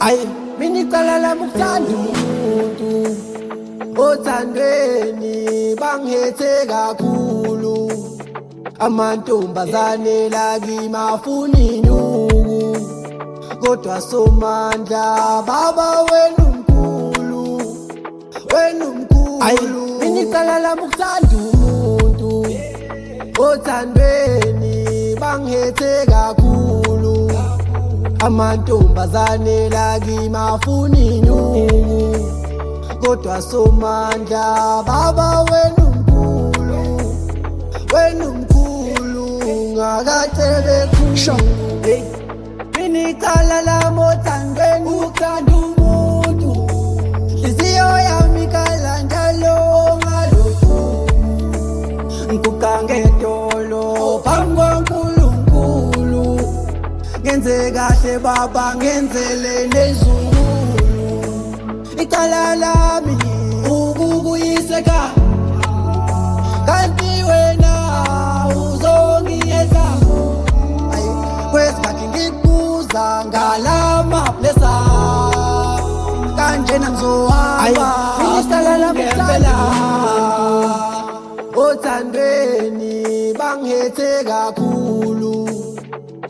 Mina icala lami ukuthanda umuntu othandweni bangihethe kakhulu. Amantombazane lakimi afuna inyuku, kodwa Somandla baba wena umkhulu, wena umkhulu. Mina icala lami ukuthanda umuntu othandweni bangihethe kakhulu. Amantombazane lakimi afuna inyuku, kodwa Somandla baba wena umkhulu, wena umkhulu. Ngakacebe khulu mina icala lami othandweni ukuthanda umuntu. Inhliziyo yami ikhala njalo ngalokhu, ngiguqa ngedolo phambi kwaNkulunkulu. Ngenze kahle baba ngenzele nezulu. Icala lami ukukuyisa ekhaya, kanti wena uzongiyeza. Kwesikhathi ngikubuza ngalama blessa, kanjena ngizohamba. Icala lami ngempela othandweni bangihethe kakhulu.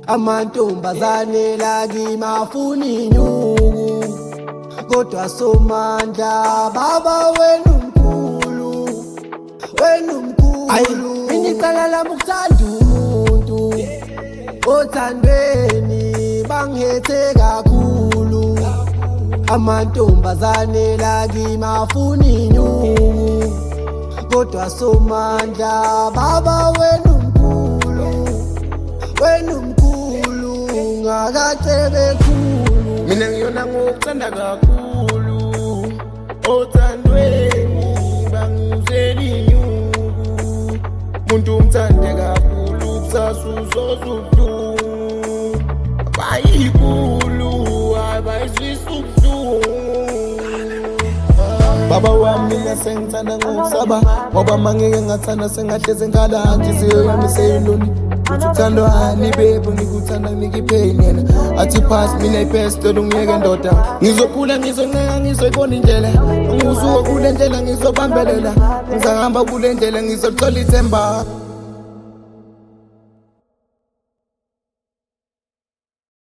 Amantombazane lakimi afuna inyuku, kodwa Somandla baba wena umkhulu, wena umkhulu. Mina icala lami ukuthanda umuntu othandweni bangihethe kakhulu. Amantombazane lakimi afuna inyuku, kodwa Somandla baba wena umkhulu, wena umkhulu. Ngakacebe khulu mina ngiyona ngokuthanda kakhulu. Othandweni bangizela inyuku, muntu umthande kakhulu kusasa uzoza ubuhlungu. Abayikulu abayizwisa ubuhlungu. Baba wami mina sengithanda ngokusaba, ngoba mangeke ngathanda sengahleze ngikhala. Inhliziyo yami seyiloni uthi uthandwani bebe, ngikuthanda ngikipheni yena. Athi pass mina iphesi cela ungiyeke ndoda. Ngizokhula ngizonceka ngizoyibona indlela, ngisuka kule ndlela ngizobambelela. Ngizahamba kule ndlela ngizothola ithemba.